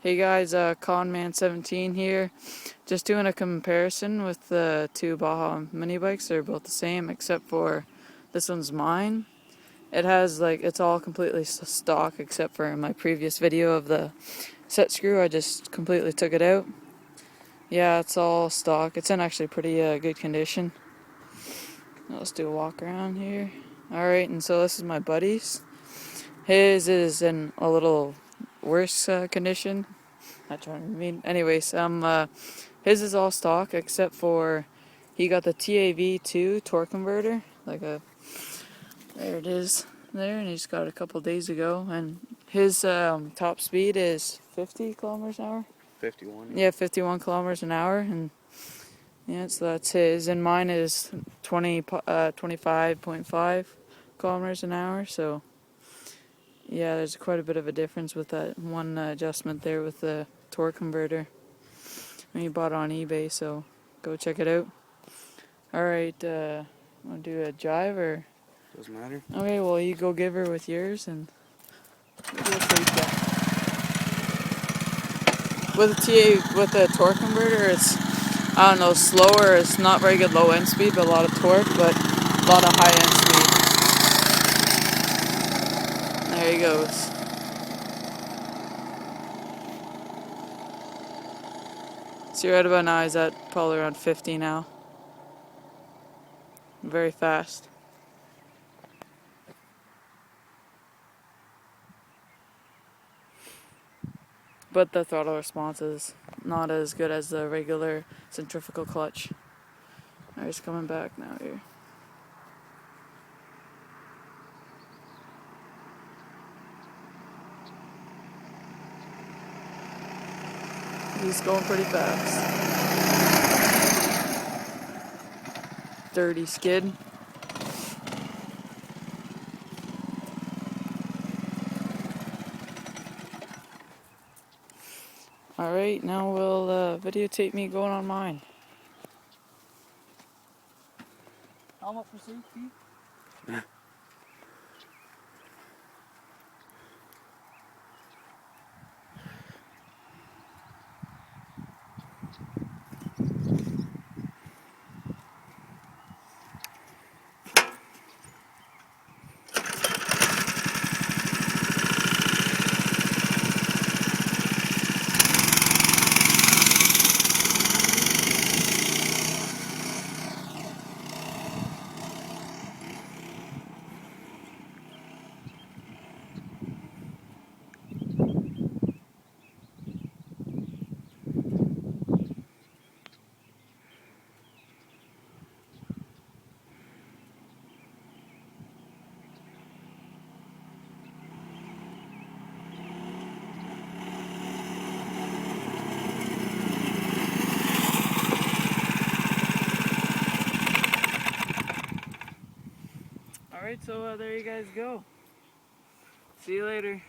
Hey guys, Conman17 here. Just doing a comparison with the two Baja mini bikes. They're both the same, except for this one's mine. It has it's all completely stock, except for my previous video of the set screw. I just completely took it out. Yeah, it's all stock. It's in actually pretty good condition. Let's do a walk around here. Alright, and so this is my buddy's. His is in a little worse condition. Not trying to mean. Anyways, his is all stock except for he got the TAV2 torque converter. There it is there, and he just got it a couple days ago. And his top speed is 50 kilometers an hour. 51. Yeah, 51 kilometers an hour, and yeah, so that's his. And mine is 25.5 kilometers an hour. So yeah, there's quite a bit of a difference with that one adjustment there with the torque converter. And he bought it on eBay, so go check it out. Alright, wanna do a jive or? Doesn't matter. Okay, well you go give her with yours and we'll do a free check. With the torque converter, it's, I don't know, slower. It's not very good low end speed, but a lot of torque, but a lot of high end speed. There he goes. See, right about now he's at probably around 50 now. Very fast. But the throttle response is not as good as the regular centrifugal clutch. Alright, he's coming back now here. He's going pretty fast. 30 skid. Alright, now we'll videotape me going on mine. Helmet for safety. Alright, so there you guys go. See you later.